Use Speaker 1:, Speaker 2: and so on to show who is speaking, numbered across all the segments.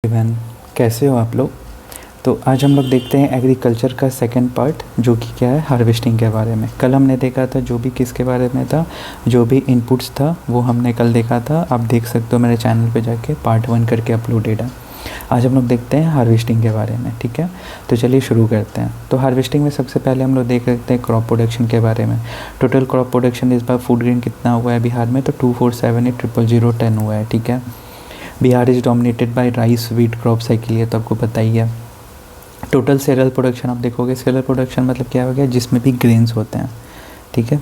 Speaker 1: Even कैसे हो आप लोग। तो आज हम लोग देखते हैं एग्रीकल्चर का सेकंड पार्ट, जो कि क्या है, हार्वेस्टिंग के बारे में। कल हमने देखा था जो भी किसके बारे में था, जो भी इनपुट्स था वो हमने कल देखा था। आप देख सकते हो मेरे चैनल पे जाके, पार्ट 1 करके अपलोडेड है। आज हम लोग देखते हैं हार्वेस्टिंग के बारे में, ठीक है। तो चलिए शुरू करते हैं। तो हार्वेस्टिंग में सबसे पहले हम लोग देख लेते हैं क्रॉप प्रोडक्शन के बारे में। टोटल क्रॉप प्रोडक्शन इस बार फूड ग्रेन कितना हुआ है बिहार में, तो 24780010 हुआ है, ठीक है। Bihar is dominated by rice wheat crop cycle, ये तो आपको पता ही है। टोटल सेरियल प्रोडक्शन आप देखोगे, सेरियल प्रोडक्शन मतलब क्या हो गया, जिसमें भी ग्रेन्स होते हैं, ठीक है।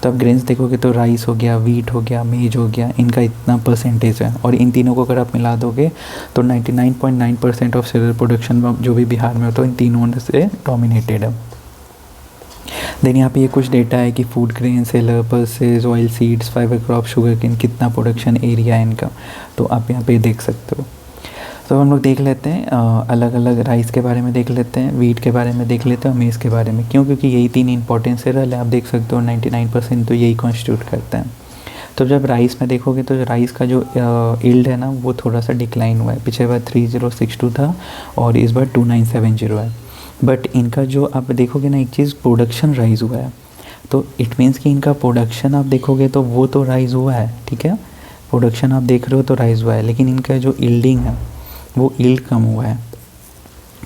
Speaker 1: तो आप ग्रेन्स देखोगे तो राइस हो गया, वीट हो गया, मेज हो गया, इनका इतना परसेंटेज है। और इन तीनों को अगर आप मिला दोगे तो 99.9% ऑफ सेरियल प्रोडक्शन जो भी बिहार में होता है इन तीनों से डोमिनेटेड है। देन यहाँ पे ये कुछ डेटा है कि food grain, cereal, pulses, oil seeds, fibre crop, sugar cane, कितना प्रोडक्शन एरिया है इनका, तो आप यहाँ पे देख सकते हो। तो हम लोग देख लेते हैं अलग अलग राइस के बारे में देख लेते हैं, वीट के बारे में देख लेते हैं और मेज़ के बारे में। क्यों? क्योंकि यही तीन इंपॉर्टेंट सेरियल है। आप देख सकते हो 99% तो यही कॉन्स्टिट्यूट करते हैं। तो जब राइस में देखोगे तो राइस का जो यील्ड है ना, वो थोड़ा सा डिक्लाइन हुआ है। पिछले बार 3062 था और इस बार 2970 है। बट इनका जो आप देखोगे ना, एक चीज़, प्रोडक्शन राइज हुआ है। तो इट मीन्स कि इनका प्रोडक्शन आप देखोगे तो वो तो राइज हुआ है, ठीक है। प्रोडक्शन आप देख रहे हो तो राइज हुआ है, लेकिन इनका जो यील्डिंग है वो यील्ड कम हुआ है।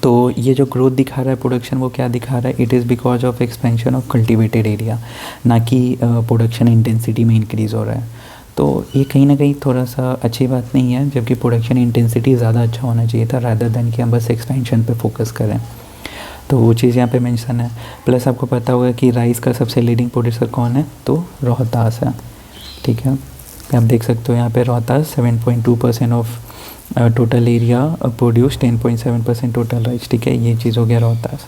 Speaker 1: तो ये जो ग्रोथ दिखा रहा है प्रोडक्शन, वो क्या दिखा रहा है, it is because of expansion of cultivated area, ना कि प्रोडक्शन इंटेंसिटी में इंक्रीज़ हो रहा है। तो ये कहीं ना कहीं थोड़ा सा अच्छी बात नहीं है, जबकि प्रोडक्शन इंटेंसिटी ज़्यादा अच्छा होना चाहिए था, रादर देन कि हम बस एक्सपेंशन पे फोकस करें। तो वो चीज़ यहाँ पे मेंशन है। प्लस आपको पता होगा कि राइस का सबसे लीडिंग प्रोड्यूसर कौन है, तो रोहतास है, ठीक है। आप देख सकते हो यहाँ पे Rohtas 7.2% of total area produce, 10.7% total rice, ठीक है। ये चीज़ हो गया रोहतास।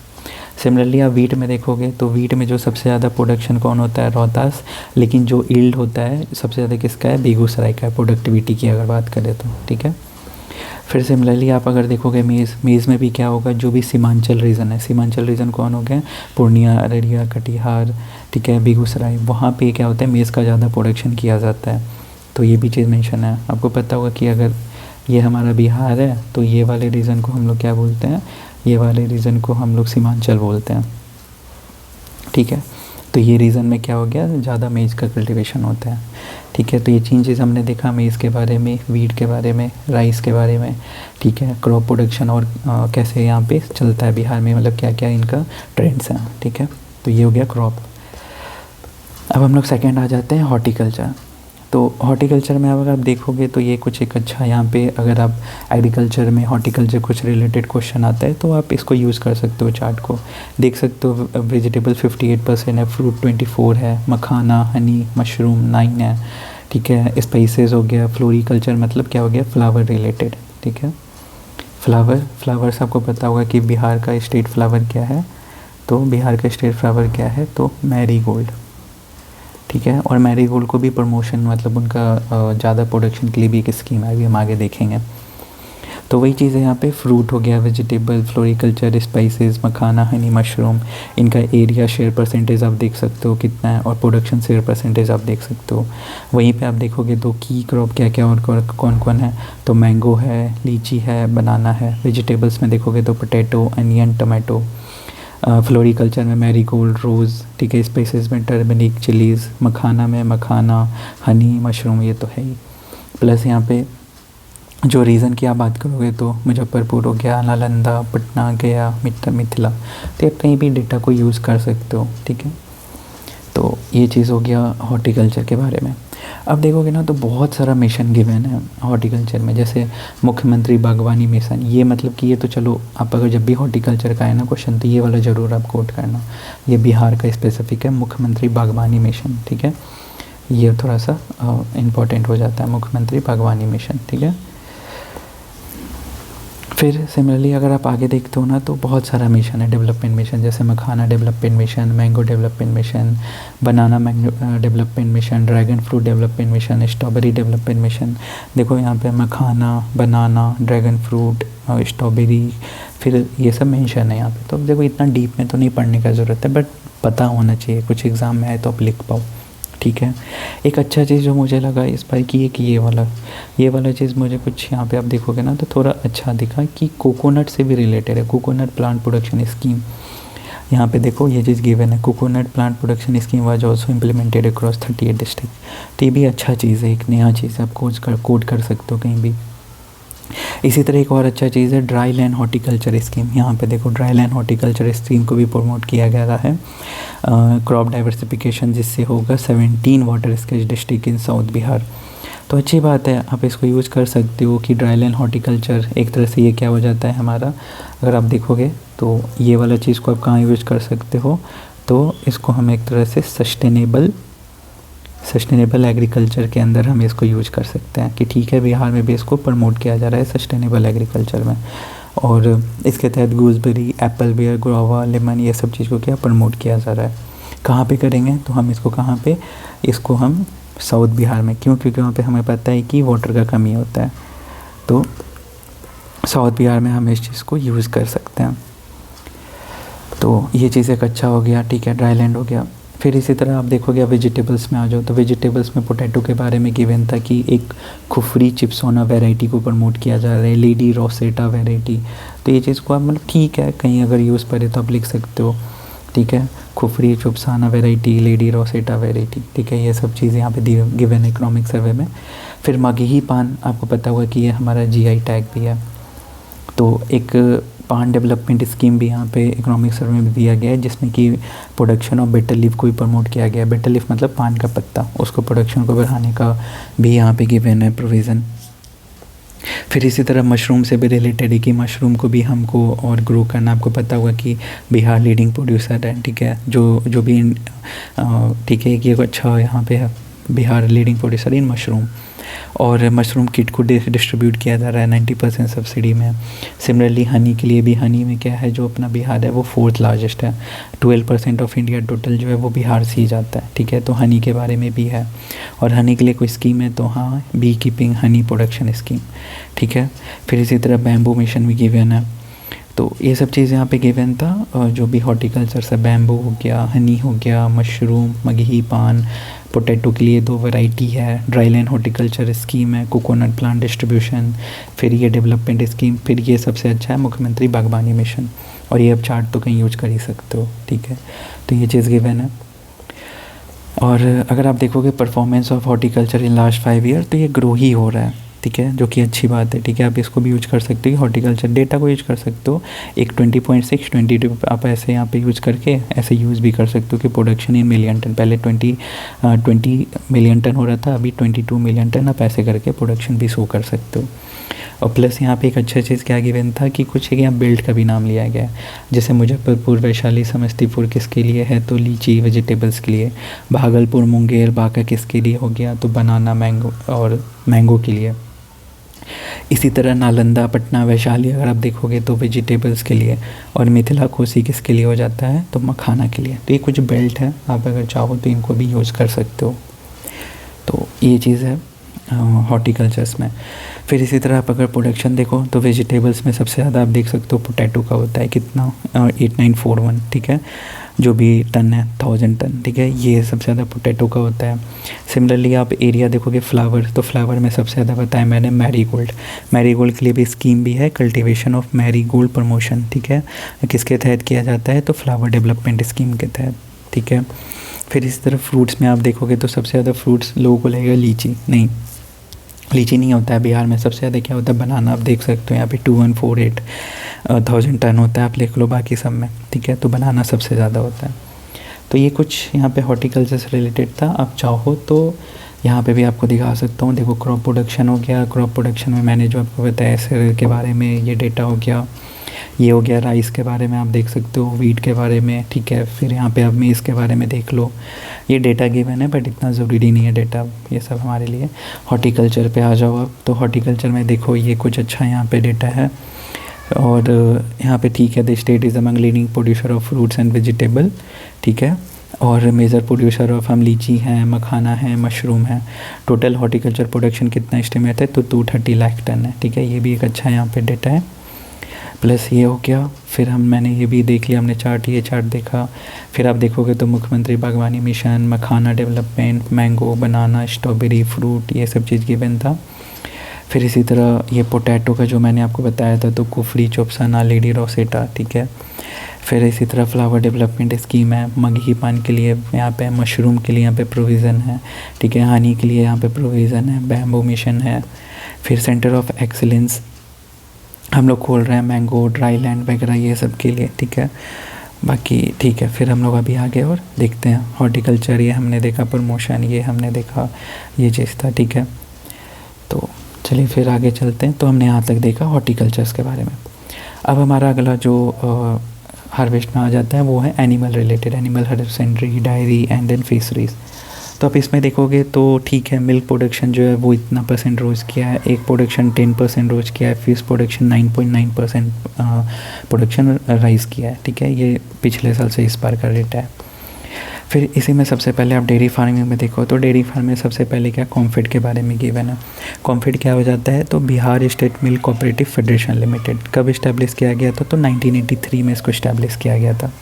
Speaker 1: सिमिलरली आप वीट में देखोगे तो वीट में जो सबसे ज़्यादा प्रोडक्शन कौन होता है, रोहतास। लेकिन जो यील्ड होता है सबसे ज़्यादा किसका है, बेगूसराय का है, प्रोडक्टिविटी की अगर बात करें तो, ठीक है। फिर सिमिलरली आप अगर देखोगे मेज़ में भी क्या होगा, जो भी सीमांचल रीजन है, सीमांचल रीजन कौन हो गया, पूर्णिया, अररिया, कटिहार, ठीक है, बेगूसराय, वहाँ पे क्या होता है, मेज़ का ज़्यादा प्रोडक्शन किया जाता है। तो ये भी चीज़ मेंशन है। आपको पता होगा कि अगर ये हमारा बिहार है तो ये वाले रीजन को हम लोग क्या बोलते हैं, ये वाले रीजन को हम लोग सीमांचल बोलते हैं, ठीक है। तो ये रीज़न में क्या हो गया, ज़्यादा मेज़ का कल्टीवेशन होता है, ठीक है। तो ये चीज़ हमने देखा मेज़ के बारे में, वीट के बारे में, राइस के बारे में, ठीक है। क्रॉप प्रोडक्शन और कैसे यहाँ पे चलता है बिहार में, मतलब क्या क्या इनका ट्रेंड्स हैं, ठीक है। तो ये हो गया क्रॉप। अब हम लोग सेकेंड आ जाते हैं हॉर्टिकल्चर। तो हॉर्टिकल्चर में अगर आप देखोगे तो ये कुछ एक अच्छा, यहाँ पे अगर आप एग्रीकल्चर में हॉर्टिकल्चर कुछ रिलेटेड क्वेश्चन आता है तो आप इसको यूज़ कर सकते हो। चार्ट को देख सकते हो, वेजिटेबल 58% है, फ्रूट 24 है, मखाना, हनी, मशरूम 9 है, ठीक है। स्पाइसेस हो गया, फ्लोरिकल्चर मतलब क्या हो गया, फ्लावर रिलेटेड, ठीक है। फ्लावर्स आपको पता होगा कि बिहार का स्टेट फ्लावर क्या है, तो बिहार का स्टेट फ्लावर क्या है, तो मैरीगोल्ड, ठीक है। और मैरीगोल्ड को भी प्रमोशन, मतलब उनका ज़्यादा प्रोडक्शन के लिए भी एक स्कीम है, अभी हम आगे देखेंगे। तो वही चीज़ है यहाँ पे, फ्रूट हो गया, वेजिटेबल, फ्लोरिकल्चर, स्पाइसेस, मखाना, हनी, मशरूम, इनका एरिया शेयर परसेंटेज आप देख सकते हो कितना है, और प्रोडक्शन शेयर परसेंटेज आप देख सकते हो। वहीं पे आप देखोगे तो की क्रॉप क्या क्या और कौन कौन है, तो मैंगो है, लीची है, बनाना है। वेजिटेबल्स में देखोगे तो पोटैटो, अनियन, टमाटो। फ्लोरिकल्चर में मैरीगोल्ड, रोज़, ठीक है। स्पाइसेस में टर्मरिक, चिलीज़, मखाना में मखाना, हनी, मशरूम, ये तो है ही। प्लस यहाँ पे जो रीज़न की आप बात करोगे तो मुजफ्फरपुर हो गया, नालंदा, पटना, गया, मिथिला, तो आप कहीं भी डेटा को यूज़ कर सकते हो, ठीक है। तो ये चीज़ हो गया हॉर्टिकल्चर के बारे में। अब देखोगे ना तो बहुत सारा मिशन गिवन है हॉर्टिकल्चर में, जैसे मुख्यमंत्री बागवानी मिशन। ये मतलब कि ये तो चलो, आप अगर जब भी हॉर्टिकल्चर का है ना क्वेश्चन, तो ये वाला ज़रूर आप कोट करना, ये बिहार का स्पेसिफिक है, मुख्यमंत्री बागवानी मिशन, ठीक है। ये थोड़ा सा इम्पोर्टेंट हो जाता है, मुख्यमंत्री बागवानी मिशन, ठीक है। फिर सिमिलरली अगर आप आगे देखते हो ना तो बहुत सारा मिशन है, डेवलपमेंट मिशन, जैसे मखाना development mission, mango development mission, banana mango development mission, dragon fruit development mission, strawberry development mission. देखो यहाँ पे मखाना, बनाना, ड्रैगन फ्रूट, स्ट्रॉबेरी, फिर ये सब मेंशन है यहाँ पे। तो देखो इतना डीप में तो नहीं पढ़ने का ज़रूरत है, बट पता होना चाहिए, कुछ एग्ज़ाम में आए तो आप लिख पाओ, ठीक है। एक अच्छा चीज़ जो मुझे लगा इस बार की है कि ये वाला चीज़ मुझे कुछ यहाँ पे आप देखोगे ना तो थोड़ा अच्छा दिखा कि कोकोनट से भी रिलेटेड है, कोकोनट प्लांट प्रोडक्शन स्कीम। यहाँ पे देखो ये चीज़ गिवन है, coconut plant production scheme was also implemented across 38 district. तो ये भी अच्छा चीज़ है, एक नया चीज़ आप कोड कर सकते हो कहीं भी। इसी तरह एक और अच्छा चीज़ है ड्राई लैंड हॉर्टिकल्चर स्कीम। यहाँ पे देखो ड्राई लैंड हॉर्टिकल्चर स्कीम को भी प्रमोट किया गया है, क्रॉप डाइवर्सिफिकेशन जिससे होगा 17 water sketch district in south Bihar. तो अच्छी बात है, आप इसको यूज़ कर सकते हो कि ड्राई लैंड हॉर्टिकल्चर एक तरह से ये क्या हो जाता है हमारा, अगर आप देखोगे तो ये वाला चीज़ को आप कहाँ यूज़ कर सकते हो, तो इसको हम एक तरह से सस्टेनेबल एग्रीकल्चर के अंदर हम इसको यूज कर सकते हैं कि ठीक है बिहार में भी इसको प्रमोट किया जा रहा है सस्टेनेबल एग्रीकल्चर में। और इसके तहत gooseberry, apple ber, guava, lemon ये सब चीज़ को क्या प्रमोट किया जा रहा है। कहाँ पे करेंगे तो हम इसको कहाँ पे, इसको हम साउथ बिहार में, क्यों, क्योंकि वहाँ पे हमें पता है कि वाटर का कमी होता है, तो साउथ बिहार में हम इस चीज़ को यूज़ कर सकते हैं। तो ये चीज़ एक अच्छा हो गया, ठीक है, ड्राई लैंड हो गया। फिर इसी तरह आप देखोगे वेजिटेबल्स में आ जाओ, तो वेजिटेबल्स में पोटैटो के बारे में गिवन था कि एक खुफरी चिप्सोना वैरायटी को प्रमोट किया जा रहा है, लेडी रोसेटा वैरायटी। तो ये चीज़ को आप मतलब ठीक है, कहीं अगर यूज़ पड़े तो आप लिख सकते हो, ठीक है, Kufri Chipsona variety, Lady Rosetta variety, ठीक है, ये सब चीज़ यहाँ पे गिवन है इकोनॉमिक सर्वे में। फिर मगही पान, आपको पता होगा कि ये हमारा GI टैग भी है, तो एक पान डेवलपमेंट स्कीम भी यहाँ पे इकोनॉमिक सर्वे में दिया गया है, जिसमें कि प्रोडक्शन ऑफ बेटर लीफ को भी प्रमोट किया गया है। बेटर लीफ मतलब पान का पत्ता, उसको प्रोडक्शन को बढ़ाने का भी यहाँ पे गिवन है प्रोविज़न। फिर इसी तरह मशरूम से भी रिलेटेड है कि मशरूम को भी हमको और ग्रो करना, आपको पता होगा कि बिहार लीडिंग प्रोड्यूसर है, ठीक है, जो भी ठीक है, कि अच्छा यहाँ पे है Bihar leading producer in mushroom. और मशरूम किट को डिस्ट्रीब्यूट किया जा रहा है 90% सब्सिडी में। सिमिलरली हनी के लिए भी, हनी में क्या है, जो अपना बिहार है वो 4th लार्जेस्ट है, 12% ऑफ इंडिया टोटल जो है वो बिहार से ही जाता है, ठीक है, तो हनी के बारे में भी है। और हनी के लिए कोई स्कीम है तो हाँ, bee keeping honey production scheme, ठीक है। फिर इसी तरह बैम्बू मिशन भी गिवन है, तो ये सब चीज़ यहाँ पे गिवन था। जो भी हॉर्टिकल्चर से बैम्बू हो गया, हनी हो गया, मशरूम, मगही पान, पोटैटो के लिए 2 वैरायटी है, ड्राई लैंड हॉर्टिकल्चर स्कीम है, कोकोनट प्लांट डिस्ट्रीब्यूशन, फिर ये डेवलपमेंट स्कीम, फिर ये सबसे अच्छा है मुख्यमंत्री बागबानी मिशन। और ये अब चार्ट तो कहीं यूज कर ही सकते हो, ठीक है, तो ये चीज़ गिवन है। और अगर आप देखोगे performance of horticulture in last 5 year, तो ये ग्रो ही हो रहा है, ठीक है, जो कि अच्छी बात है, ठीक है। आप इसको भी यूज कर सकते हो, हॉर्टिकल्चर डेटा को यूज कर सकते हो। एक 20.6, 22 आप ऐसे यहाँ पे यूज करके ऐसे यूज़ भी कर सकते हो कि प्रोडक्शन इन मिलियन टन, पहले 20 मिलियन टन हो रहा था, अभी 22 मिलियन टन आप ऐसे करके प्रोडक्शन भी शो कर सकते हो। और प्लस यहाँ पे एक अच्छा चीज़ क्या गिवन था कि कुछ एक यहाँ बेल्ट का भी नाम लिया गया है, जैसे मुजफ्फरपुर, वैशाली, समस्तीपुर किसके लिए है, तो लीची वेजिटेबल्स के लिए, भागलपुर, मुंगेर, बांका किसके लिए हो गया, तो बनाना, मैंगो और मैंगो के लिए। इसी तरह नालंदा, पटना, वैशाली अगर आप देखोगे तो वेजिटेबल्स के लिए, और मिथिला, कोसी किसके लिए हो जाता है, तो मखाना के लिए। तो ये कुछ बेल्ट है, आप अगर चाहो तो इनको भी यूज़ कर सकते हो। तो ये चीज़ है हॉर्टिकल्चर्स में। फिर इसी तरह आप अगर प्रोडक्शन देखो तो वेजिटेबल्स में सबसे ज़्यादा आप देख सकते हो पोटैटो का होता है, कितना 8941, ठीक है, जो भी टन है 1000 टन, ठीक है, ये सबसे ज़्यादा पोटैटो का होता है। सिमिलरली आप एरिया देखोगे फ्लावर, तो फ्लावर में सबसे ज़्यादा बताया मैंने मैरीगोल्ड। मैरीगोल्ड के लिए भी स्कीम भी है, कल्टीवेशन ऑफ मैरीगोल्ड प्रमोशन, ठीक है, किसके तहत किया जाता है, तो फ्लावर डेवलपमेंट स्कीम के तहत, ठीक है। फिर इस तरह फ्रूट्स में आप देखोगे तो सबसे ज़्यादा फ्रूट्स लोगों को लगेगा लीची, नहीं, लीची नहीं होता है बिहार में। सबसे ज़्यादा क्या होता है, बनाना, आप देख सकते हो यहाँ पे 2148,000 टन होता है, आप लिख लो बाकी सब में, ठीक है, तो बनाना सबसे ज़्यादा होता है। तो ये कुछ यहाँ पे हॉर्टिकल्चर से रिलेटेड था। आप चाहो तो यहाँ पे भी आपको दिखा सकता हूँ, देखो क्रॉप प्रोडक्शन हो गया, क्रॉप प्रोडक्शन में मैंने जो आपको बताया सीरियल के बारे में ये डेटा हो गया, ये हो गया राइस के बारे में आप देख सकते हो, वीट के बारे में, ठीक है। फिर यहाँ पे आप मेज़ के बारे में देख लो, ये डेटा गिवन है बट इतना ज़रूरी नहीं है डेटा ये सब हमारे लिए। हॉर्टिकल्चर पे आ जाओ आप, तो हॉर्टिकल्चर में देखो ये कुछ अच्छा यहाँ पे डेटा है। और यहाँ पे ठीक है, the state is among leading producer of fruits and vegetable, ठीक है, और मेजर प्रोड्यूसर ऑफ हम लीची हैं, मखाना है, मशरूम है। टोटल हॉर्टिकल्चर प्रोडक्शन कितना एस्टिमेट है, तो 230 लाख टन है, ठीक है, ये भी एक अच्छा यहाँ पे डेटा है। प्लस ये हो गया। फिर मैंने ये भी देख लिया, हमने चार्ट, ये चार्ट देखा। फिर आप देखोगे तो मुख्यमंत्री बागवानी मिशन, मखाना डेवलपमेंट, मैंगो, बनाना, स्ट्रॉबेरी, फ्रूट, ये सब चीज़ गिवन था। फिर इसी तरह ये पोटैटो का जो मैंने आपको बताया था, तो कुफरी, चोपसाना, लेडी रोसेटा, ठीक है। फिर इसी तरह फ्लावर डेवलपमेंट स्कीम है, मगही पान के लिए यहाँ पे, मशरूम के लिए यहाँ पे प्रोविज़न है, ठीक है। हनी के लिए यहाँ पे प्रोविज़न है, बैम्बू मिशन है। फिर सेंटर ऑफ एक्सीलेंस हम लोग खोल रहे हैं, मैंगो, ड्राई लैंड वगैरह ये सब के लिए, ठीक है। बाकी ठीक है, फिर हम लोग अभी आगे और देखते हैं। हॉर्टिकल्चर ये हमने देखा, प्रमोशन ये हमने देखा, ये चीज़ था, ठीक है। तो चलिए फिर आगे चलते हैं। तो हमने यहाँ तक देखा हॉर्टिकल्चर्स के बारे में। अब हमारा अगला जो हार्वेस्ट में आ जाता है वो है animal related, animal husbandry, dairy and then fisheries. तो आप इसमें देखोगे तो ठीक है, मिल्क प्रोडक्शन जो है वो इतना परसेंट रोज़ किया है, एक प्रोडक्शन 10% रोज़ किया है, फिश प्रोडक्शन 9.9% प्रोडक्शन राइज़ किया है, ठीक है। ये पिछले साल से इस बार का रेट है। फिर इसी में सबसे पहले आप डेयरी फार्मिंग में देखो तो डेयरी फार्म में सबसे पहले क्या, कॉम्फेड के बारे में गिवन है। कॉम्फेड क्या हो जाता है, तो Bihar state milk cooperative federation limited कब इस्टेब्लिश किया गया था, तो 1983 में इसको इस्टेब्लिश किया गया था,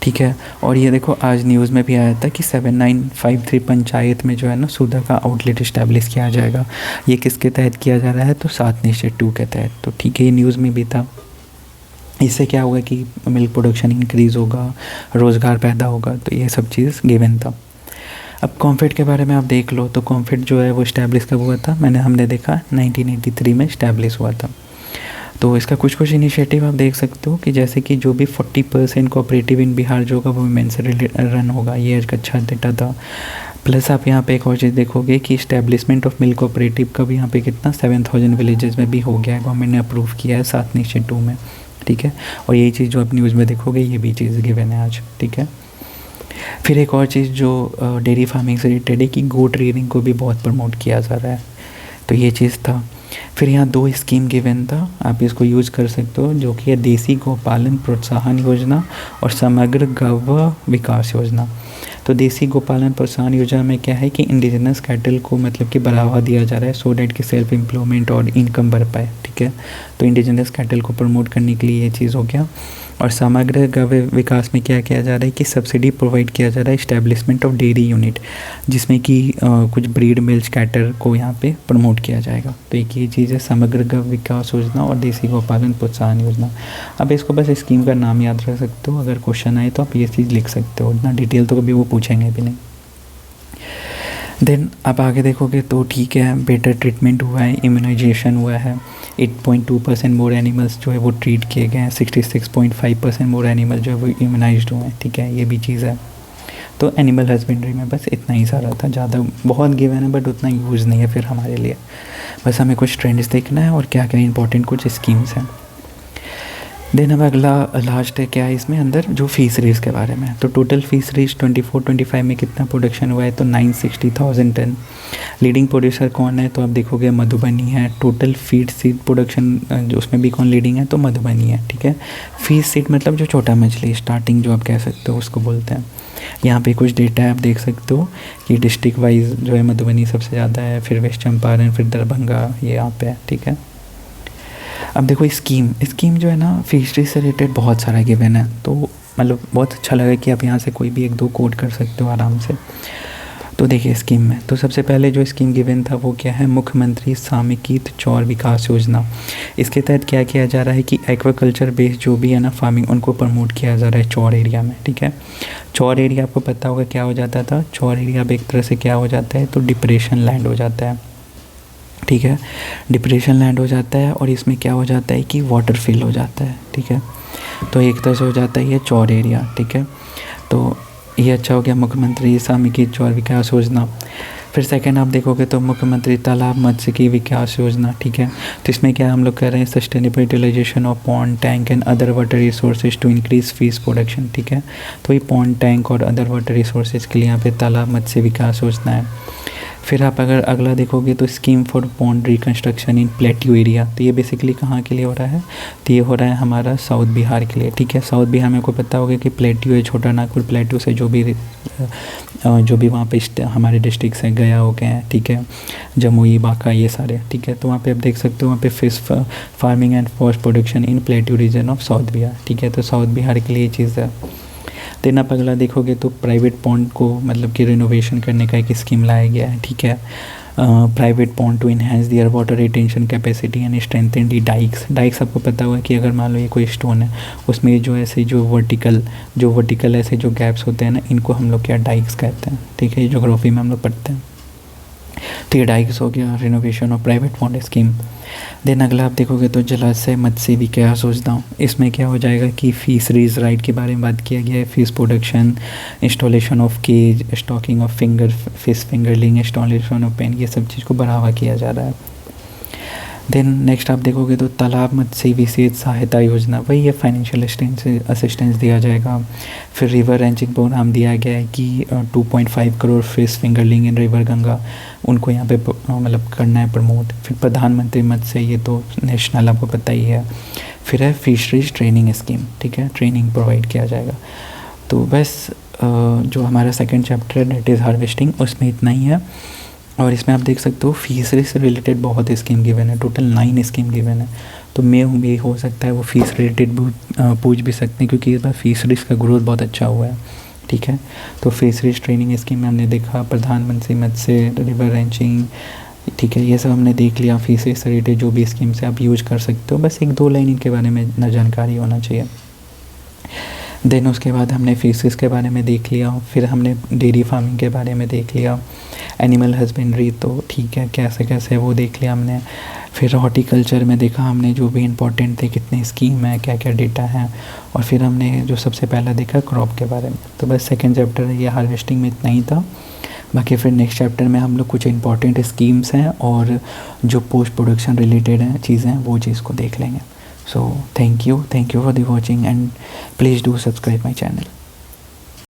Speaker 1: ठीक है। और ये देखो आज न्यूज़ में भी आया था कि 7953 पंचायत में जो है ना सुधा का आउटलेट इस्टेब्लिश किया जाएगा। ये किसके तहत किया जा रहा है, तो 7/2 के तहत। तो ठीक है, ये न्यूज़ में भी था। इससे क्या होगा कि मिल्क प्रोडक्शन इंक्रीज़ होगा, रोज़गार पैदा होगा, तो ये सब चीज़ गिवन था। अब कॉम्फेड के बारे में आप देख लो, तो कॉम्फेड जो है वो इस्टेब्लिश कब हुआ था, हमने देखा 1983 में इस्टेब्लिश हुआ था। तो इसका कुछ इनिशिएटिव आप देख सकते हो कि जैसे कि जो भी 40% कोऑपरेटिव इन बिहार जो होगा वो वुमेन से रन होगा, ये एक अच्छा डेटा था। प्लस आप यहाँ पे एक और चीज़ देखोगे कि इस्टेब्लिशमेंट ऑफ मिल्क कोऑपरेटिव का भी यहाँ पे कितना 7000 विलेजेस में भी हो गया है, गवर्नमेंट ने अप्रूव किया है 7/2 में, ठीक है। और यही चीज़ जो आप न्यूज़ में देखोगे ये भी चीज़ गिवन है आज, ठीक है। फिर एक और चीज़ जो डेयरी फार्मिंग से रिलेटेड है कि गोट रेयरिंग को भी बहुत प्रमोट किया जा रहा है, तो ये चीज़ था। फिर यहाँ 2 स्कीम गिवन था, आप इसको यूज़ कर सकते हो, जो कि है देसी गौपालन प्रोत्साहन योजना और समग्र गौ विकास योजना। तो देसी गौपालन प्रोत्साहन योजना में क्या है कि इंडिजिनस कैटल को मतलब कि बढ़ावा दिया जा रहा है, सो डैट कि सेल्फ एम्प्लॉयमेंट और इनकम बढ़ पाए, ठीक है। तो इंडिजिनस कैटल को प्रमोट करने के लिए ये चीज़ हो गया। और समग्र गौ विकास में क्या किया जा रहा है कि सब्सिडी प्रोवाइड किया जा रहा है इस्टेब्लिशमेंट ऑफ डेयरी यूनिट, जिसमें कि कुछ ब्रीड मिल्क कैटर को यहाँ पे प्रमोट किया जाएगा। तो एक ये चीज़ है समग्र गौ विकास योजना और देसी गौपालन प्रोत्साहन योजना। अब इसको बस स्कीम का नाम याद रख सकते हो, अगर क्वेश्चन आए तो आप ये चीज़ लिख सकते हो, इतना डिटेल तो कभी वो पूछेंगे भी नहीं। देन आप आगे देखोगे तो ठीक है, बेटर ट्रीटमेंट हुआ है, इम्यूनाइजेशन हुआ है, 8.2% मोर एनिमल्स जो है वो ट्रीट किए गए हैं, 66.5% मोर एनिमल जो है वो इम्यूनाइज्ड हुए हैं, ठीक है। ये भी चीज़ है। तो एनिमल हस्बेंड्री में बस इतना ही सारा था, ज़्यादा बहुत गिवन है बट उतना यूज़ नहीं है फिर हमारे लिए। बस हमें कुछ ट्रेंड्स देखना है और क्या क्या इंपॉर्टेंट कुछ स्कीम्स हैं। देन अब अगला लास्ट है क्या है इसमें अंदर, जो फिशरीज़ के बारे में। तो टोटल फिशरीज 24-25 में कितना प्रोडक्शन हुआ है, तो 960,000 टन। लीडिंग प्रोड्यूसर कौन है, तो आप देखोगे मधुबनी है। टोटल फीड सीड प्रोडक्शन जो उसमें भी कौन लीडिंग है, तो मधुबनी है, ठीक है। फीड सीड मतलब जो छोटा मछली स्टार्टिंग जो आप कह सकते हो उसको बोलते हैं। यहाँ पे कुछ डेटा है, आप देख सकते हो कि डिस्ट्रिक्ट वाइज जो है मधुबनी सबसे ज़्यादा है, फिर वेस्ट चंपारण, फिर दरभंगा, ये यहाँ पे है, ठीक है। अब देखो स्कीम जो है ना फिशरी से रिलेटेड बहुत सारा गिवन है, तो मतलब बहुत अच्छा लगा कि आप यहाँ से कोई भी 1-2 कोट कर सकते हो आराम से। तो देखिए स्कीम में तो सबसे पहले जो स्कीम गिवन था वो क्या है, मुख्यमंत्री सामयिक चौर विकास योजना। इसके तहत क्या किया जा रहा है कि एक्वाकल्चर बेस्ड जो भी है ना फार्मिंग, उनको प्रमोट किया जा रहा है चौर एरिया में, ठीक है। चौर एरिया आपको पता होगा क्या हो जाता था, चौर एरिया अब एक तरह से क्या हो जाता है, तो डिप्रेशन लैंड हो जाता है, ठीक है। डिप्रेशन लैंड हो जाता है और इसमें क्या हो जाता है कि वाटर फिल हो जाता है, ठीक है। तो एक तरह से हो जाता है ये चौर एरिया, ठीक है। तो ये अच्छा हो गया मुख्यमंत्री सामयिक चौर विकास योजना। फिर सेकंड आप देखोगे तो मुख्यमंत्री तालाब मत्स्यिकी विकास योजना, ठीक है। तो इसमें क्या हम लोग कर रहे हैं, sustainable utilisation of pond, tank and other water resources to increase fish production, ठीक है। तो ये पॉन्ड, टैंक और अदर वाटर रिसोर्सेज के लिए यहाँ पे तालाब मत्स्य विकास योजना है। फिर आप अगर अगला देखोगे तो scheme for pond reconstruction in plateau area, तो ये बेसिकली कहाँ के लिए हो रहा है, तो ये हो रहा है हमारा साउथ बिहार के लिए, ठीक है। साउथ बिहार में को पता होगा कि प्लेट्यू है, छोटा नागपुर प्लेट्यू से जो भी वहाँ पे हमारे डिस्ट्रिक्ट्स हैं, गया हो गए हैं, ठीक है, जमुई, बांका, ये सारे, ठीक है। तो वहाँ पे आप देख सकते हो वहाँ पे fish farming and forest production in plateau region of south Bihar, ठीक है। तो साउथ बिहार के लिए ये चीज़ है। देन आप अगला देखोगे तो प्राइवेट पॉन्ड को मतलब कि रिनोवेशन करने का एक स्कीम लाया गया है, ठीक है। Private pond to enhance their water retention capacity and strengthen the dykes आपको पता होगा कि अगर मान लो ये कोई स्टोन है, उसमें जो ऐसे जो वर्टिकल ऐसे जो गैप्स होते हैं ना, इनको हम लोग क्या डाइक्स कहते हैं, ठीक है। ये ज्योग्राफी में हम लोग पढ़ते हैं, ठीक है। डाइक्स हो गया, रिनोवेशन और प्राइवेट पॉन्ड स्कीम। देन अगला आप देखोगे तो जलाशय मत्स्य भी क्या सोचता हूँ, इसमें क्या हो जाएगा कि फिशरीज राइट के बारे में बात किया गया है, fish production, installation of cage, stocking of fish fingerling, installation of pen, ये सब चीज़ को बढ़ावा किया जा रहा है। देन नेक्स्ट आप देखोगे तो तालाब मत्स्य विशेष सहायता योजना, वही है, फाइनेंशियल असिस्टेंस दिया जाएगा। फिर रिवर रेंचिंग प्रोग्राम दिया गया है कि 2.5 करोड़ फिश फिंगरलिंग इन रिवर गंगा, उनको यहाँ पे मतलब करना है प्रमोट। फिर प्रधानमंत्री मत्स्य, ये तो नेशनल आपको पता ही है। फिर है फिशरीज ट्रेनिंग स्कीम, ठीक है, ट्रेनिंग प्रोवाइड किया जाएगा। तो बस जो हमारा सेकेंड चैप्टर है डेट इज़ हार्वेस्टिंग, उसमें इतना ही है। और इसमें आप देख सकते हो फिशरीज से रिलेटेड बहुत स्कीम गिवन है, टोटल 9 स्कीम गिवन है। तो मैं हो सकता है वो फीस रिलेटेड पूछ भी सकते हैं, क्योंकि इस बार फिशरीज का ग्रोथ बहुत अच्छा हुआ है, ठीक है। तो फिशरीज ट्रेनिंग स्कीम में हमने देखा प्रधानमंत्री मत्स्य, रिवर रेंचिंग, ठीक है, ये सब हमने देख लिया। फिशरीज से रिलेटेड जो भी स्कीम से आप यूज कर सकते हो, बस 1-2 लाइन इनके बारे में ना जानकारी होना चाहिए। देन उसके बाद हमने फिशेस के बारे में देख लिया, फिर हमने डेयरी फार्मिंग के बारे में देख लिया, एनिमल हस्बेंड्री तो ठीक है कैसे कैसे वो देख लिया हमने। फिर हॉर्टिकल्चर में देखा हमने जो भी इंपॉर्टेंट थे, कितने स्कीम है, क्या क्या डेटा है। और फिर हमने जो सबसे पहला देखा क्रॉप के बारे में। तो बस सेकेंड चैप्टर है ये हार्वेस्टिंग में इतना ही था। बाकी फिर नेक्स्ट चैप्टर में हम लोग कुछ इंपॉर्टेंट स्कीम्स हैं और जो पोस्ट प्रोडक्शन रिलेटेड हैं चीज़ें हैं, वो चीज़ को देख लेंगे। So thank you for the watching and please do subscribe my channel.